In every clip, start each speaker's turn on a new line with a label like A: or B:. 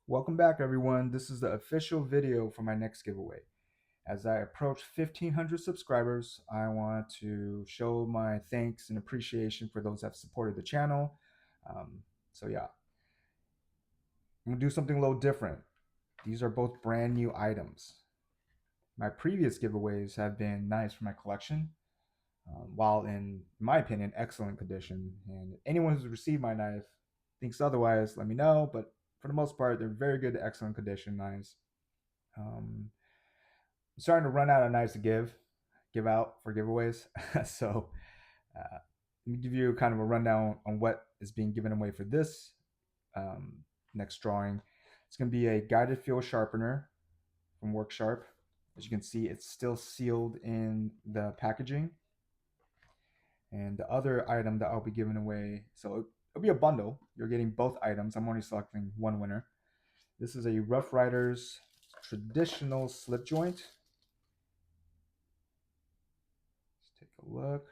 A: Welcome back, everyone. This is the official video for my next giveaway. As I approach 1,500 subscribers, I want to show my thanks and appreciation for those that have supported the channel. Um, yeah, I'm gonna do something a little different. These are both brand new items. My previous giveaways have been knives for my collection, while in my opinion, excellent condition. And anyone who's received my knife thinks otherwise, let me know. But for the most part, they're very good to excellent condition knives. Um, I'm starting to run out of knives to give out for giveaways. so let me give you kind of a rundown on what is being given away for this um, next drawing. It's going to be a guided field sharpener from Worksharp. As you can see, it's still sealed in the packaging. And the other item that I'll be giving away, so it'll be a bundle. You're getting both items. I'm only selecting one winner. This is a Rough Riders traditional slip joint. Let's take a look.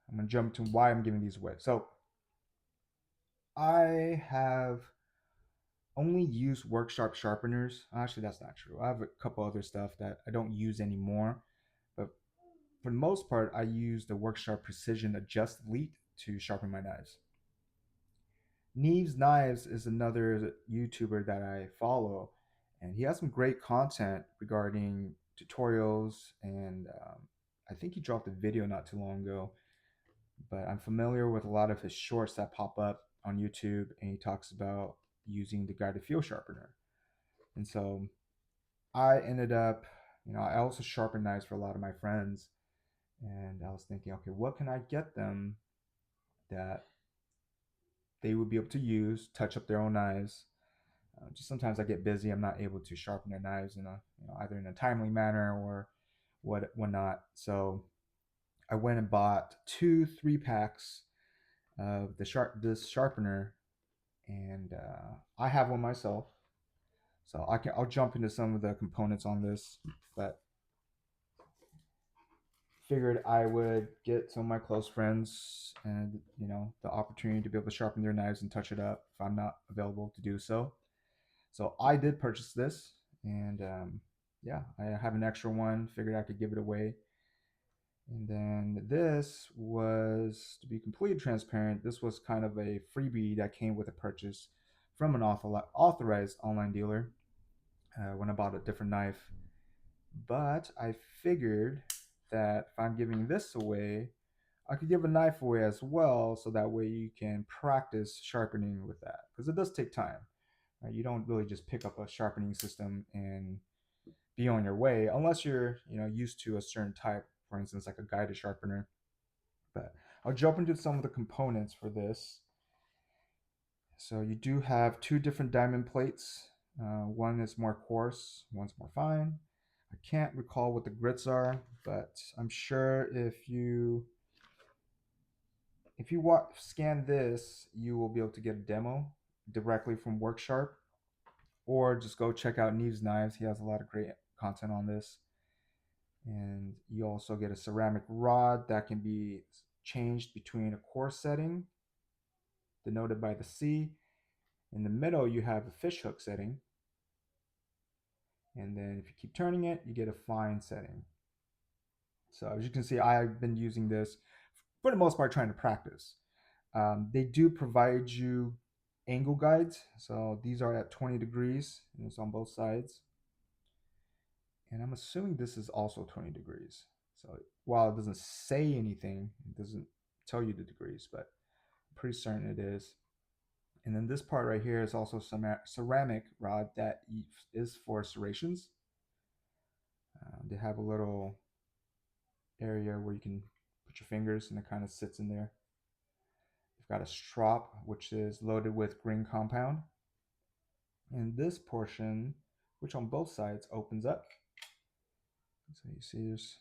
A: I'm going to jump to why I'm giving these away. So I have only used Worksharp sharpeners. Actually, that's not true. I have a couple other stuff that I don't use anymore. But for the most part, I use the Worksharp Precision Adjust Elite to sharpen my knives. Neves Knives is another YouTuber that I follow, and he has some great content regarding tutorials. And I think he dropped a video not too long ago, but I'm familiar with a lot of his shorts that pop up on YouTube, and he talks about using the guided field sharpener. And so I ended up, I also sharpen knives for a lot of my friends, and I was thinking, okay, what can I get them that they would be able to use, touch up their own knives. Just sometimes I get busy, I'm not able to sharpen their knives in a, either in a timely manner or whatnot. So I went and bought 2 3 packs of this sharpener, and I have one myself. So I'll jump into some of the components on this, but figured I would get some of my close friends and the opportunity to be able to sharpen their knives and touch it up if I'm not available to do so. So I did purchase this, and yeah, I have an extra one. Figured I could give it away. And then this was, to be completely transparent, this was kind of a freebie that came with a purchase from an authorized online dealer when I bought a different knife. But I figured that if I'm giving this away, I could give a knife away as well, so that way you can practice sharpening with that, because it does take time. Right? You don't really just pick up a sharpening system and be on your way unless you're used to a certain type, for instance, like a guided sharpener. But I'll jump into some of the components for this. So you do have 2 different diamond plates. One is more coarse, one's more fine. I can't recall what the grits are, but I'm sure if you scan this, you will be able to get a demo directly from Worksharp, or just go check out Neves Knives. He has a lot of great content on this. And you also get a ceramic rod that can be changed between a coarse setting, denoted by the C. In the middle, you have a fish hook setting. And then if you keep turning it, you get a fine setting. So as you can see, I've been using this for the most part trying to practice. They do provide you angle guides. So these are at 20 degrees, and it's on both sides. And I'm assuming this is also 20 degrees. So while it doesn't say anything, it doesn't tell you the degrees, but I'm pretty certain it is. And then this part right here is also some ceramic rod that is for serrations. They have a little area where you can put your fingers, and it kind of sits in there. You've got a strop, which is loaded with green compound. And this portion, which on both sides opens up. So you see there's,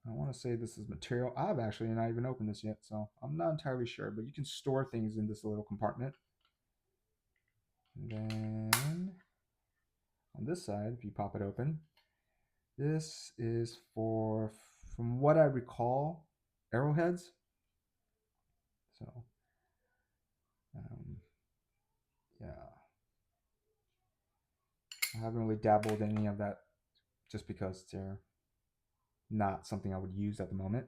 A: I want to say this is material. I've actually not even opened this yet, so I'm not entirely sure, but you can store things in this little compartment. And then on this side, if you pop it open, this is for, from what I recall, arrowheads. So um, yeah, I haven't really dabbled in any of that just because they're not something I would use at the moment.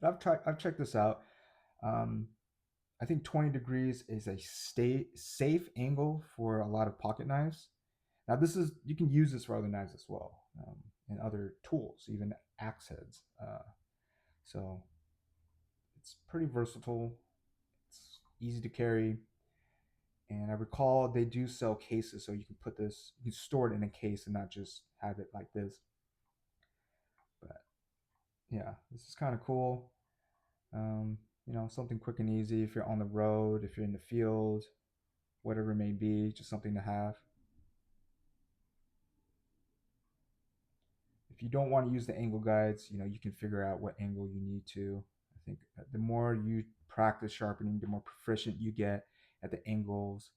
A: But I've checked this out. Um, I think 20 degrees is a safe angle for a lot of pocket knives. Now this is, you can use this for other knives as well, and other tools, even axe heads. So it's pretty versatile. It's easy to carry, and I recall they do sell cases, so you can put this, you can store it in a case and not just have it like this. But yeah, this is kind of cool. Something quick and easy if you're on the road, if you're in the field, whatever it may be, just something to have. If you don't want to use the angle guides, you can figure out what angle you need to. I think the more you practice sharpening, the more proficient you get at the angles,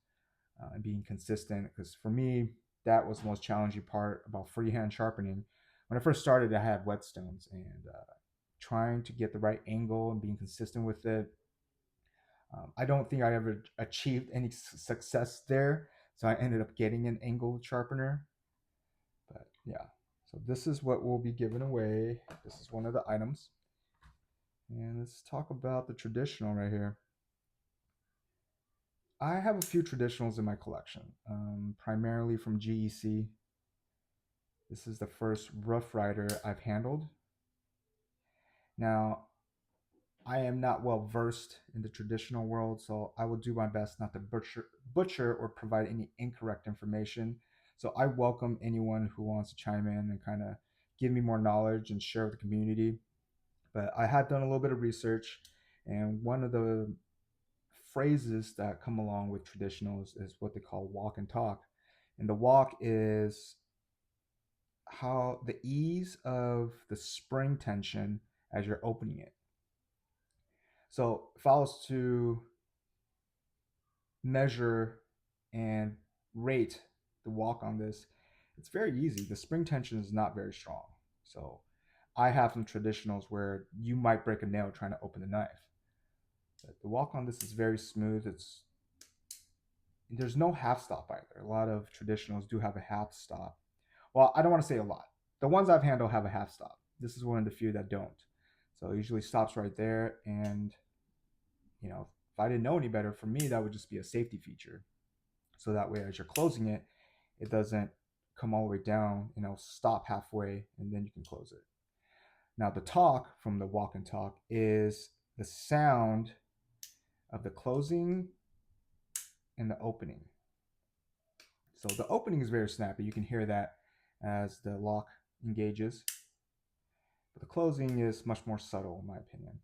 A: and being consistent. Because for me, that was the most challenging part about freehand sharpening. When I first started, I had whetstones, and trying to get the right angle and being consistent with it. I don't think I ever achieved any success there, so I ended up getting an angled sharpener. But yeah, so this is what will be given away. This is one of the items. And let's talk about the traditional right here. I have a few traditionals in my collection, primarily from GEC. This is the first Rough Rider I've handled. Now, I am not well versed in the traditional world, so I will do my best not to butcher or provide any incorrect information. So I welcome anyone who wants to chime in and kind of give me more knowledge and share with the community. But I have done a little bit of research, and one of the phrases that come along with traditionals is what they call walk and talk. And the walk is how the ease of the spring tension as you're opening it. So if I was to measure and rate the walk on this, it's very easy. The spring tension is not very strong. So I have some traditionals where you might break a nail trying to open the knife. But the walk on this is very smooth. There's no half stop either. A lot of traditionals do have a half stop. Well, I don't want to say a lot. The ones I've handled have a half stop. This is one of the few that don't. So it usually stops right there. And, if I didn't know any better, for me, that would just be a safety feature. So that way, as you're closing it, it doesn't come all the way down, stop halfway, and then you can close it. Now, the talk from the walk and talk is the sound of the closing and the opening. So the opening is very snappy. You can hear that as the lock engages. But the closing is much more subtle, in my opinion.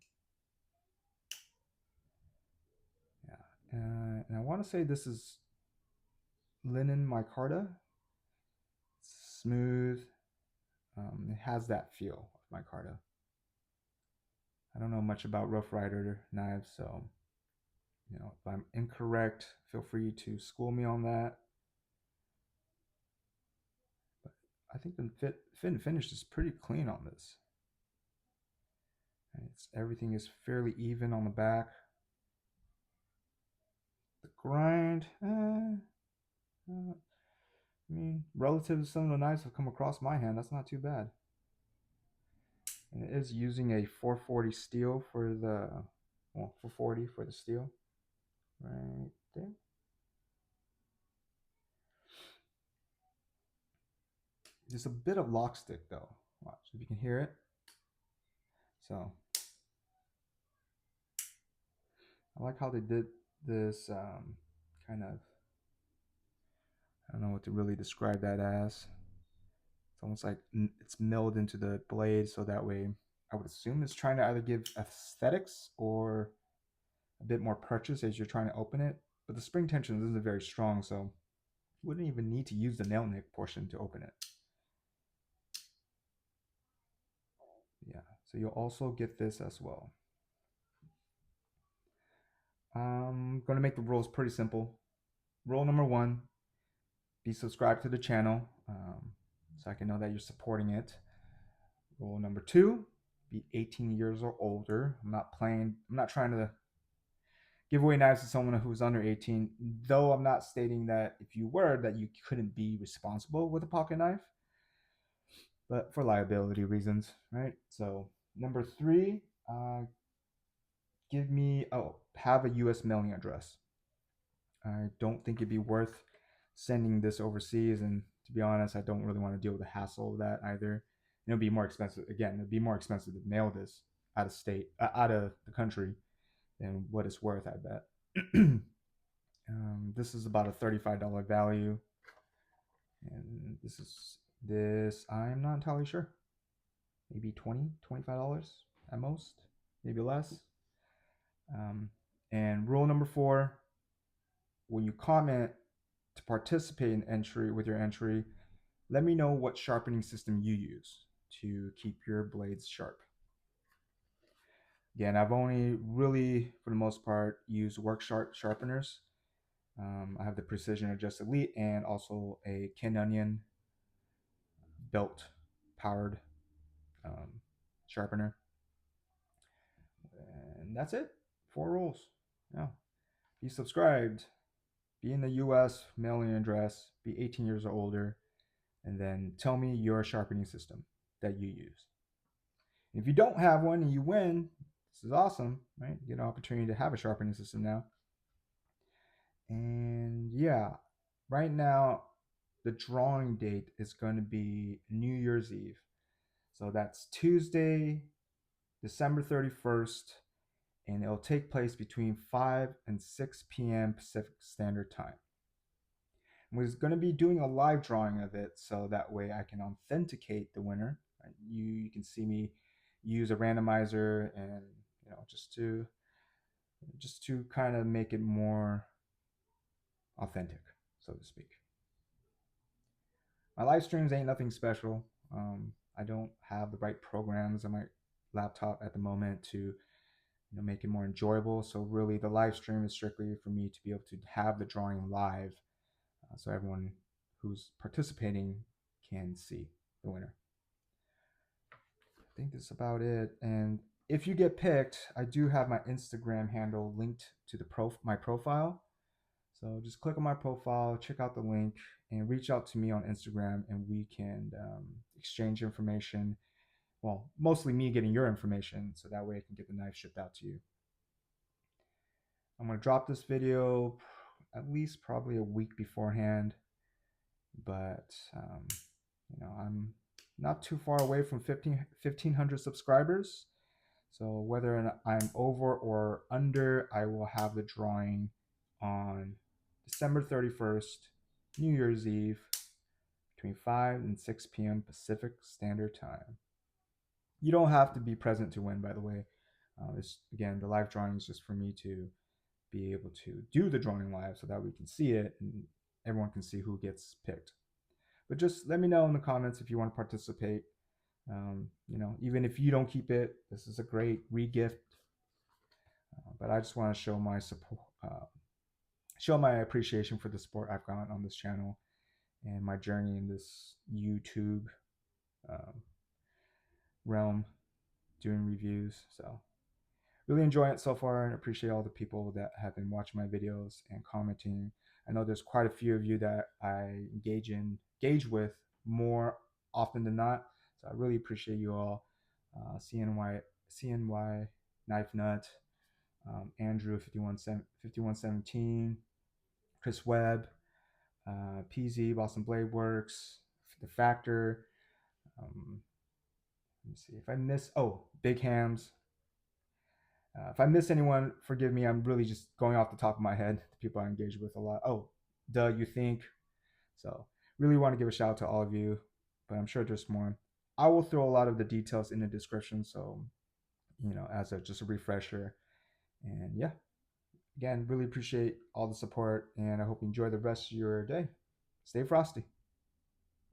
A: Yeah. And I want to say this is linen micarta. It's smooth. It has that feel of micarta. I don't know much about Rough Rider knives, so if I'm incorrect, feel free to school me on that. But I think the fit and finish is pretty clean on this. And everything is fairly even on the back. The grind, I mean, relative to some of the knives that have come across my hand, that's not too bad. And it is using a 440 steel for the, 440 for the steel, right there. There's a bit of lock stick though. Watch if you can hear it. So I like how they did this kind of, I don't know what to really describe that as. It's almost like it's milled into the blade, so that way I would assume it's trying to either give aesthetics or a bit more purchase as you're trying to open it. But the spring tension isn't very strong, so you wouldn't even need to use the nail nick portion to open it. Yeah, so you'll also get this as well. I'm going to make the rules pretty simple. Rule number one, be subscribed to the channel, so I can know that you're supporting it. Rule number two, be 18 years or older. I'm not trying to give away knives to someone who's under 18, though I'm not stating that if you were, that you couldn't be responsible with a pocket knife, but for liability reasons, right? So number three, have a US mailing address. I don't think it'd be worth sending this overseas, and to be honest, I don't really want to deal with the hassle of that either. And it'll be more expensive. Again, it'd be more expensive to mail this out of the country than what it's worth, I bet. This is about a $35 value, and this I'm not entirely sure. Maybe $25 at most, maybe less. And rule number 4: when you comment to participate in entry with your entry, let me know what sharpening system you use to keep your blades sharp. Again, I've only really, for the most part, used work sharpeners. I have the Precision Adjust Elite and also a Ken Onion belt powered sharpener. And that's it. 4 rules. Yeah. Be subscribed, be in the US, mailing address, be 18 years or older, and then tell me your sharpening system that you use. If you don't have one and you win, this is awesome, right? You get an opportunity to have a sharpening system now. And yeah, right now, the drawing date is going to be New Year's Eve. So that's Tuesday, December 31st, and it'll take place between 5 and 6 p.m. Pacific Standard Time. We're going to be doing a live drawing of it, so that way I can authenticate the winner. Right? You can see me use a randomizer, and just to kind of make it more authentic, so to speak. My live streams ain't nothing special. I don't have the right programs on my laptop at the moment to make it more enjoyable. So really, the live stream is strictly for me to be able to have the drawing live, so everyone who's participating can see the winner. I think that's about it. And if you get picked, I do have my Instagram handle linked to my profile. So just click on my profile, check out the link, and reach out to me on Instagram, and we can exchange information. Well, mostly me getting your information, so that way I can get the knife shipped out to you. I'm going to drop this video at least probably a week beforehand, but I'm not too far away from 1,500 subscribers. So whether I'm over or under, I will have the drawing on December 31st, New Year's Eve, between 5 and 6 p.m. Pacific Standard Time. You don't have to be present to win, by the way. Again, the live drawing is just for me to be able to do the drawing live so that we can see it and everyone can see who gets picked. But just let me know in the comments if you want to participate. Even if you don't keep it, this is a great re-gift. But I just want to show my support, show my appreciation for the support I've gotten on this channel and my journey in this YouTube realm doing reviews. So really enjoying it so far, and appreciate all the people that have been watching my videos and commenting. I know there's quite a few of you that I engage with more often than not. So I really appreciate you all. CNY Knife Nut, Andrew 5117, Chris Webb, PZ Boston Blade Works, The Factor. Let me see if I miss. Oh, Big Hams. If I miss anyone, forgive me. I'm really just going off the top of my head. The people I engage with a lot. Oh, You Think. So really want to give a shout out to all of you, but I'm sure there's more. I will throw a lot of the details in the description, so as just a refresher. And yeah, again, really appreciate all the support, and I hope you enjoy the rest of your day. Stay frosty.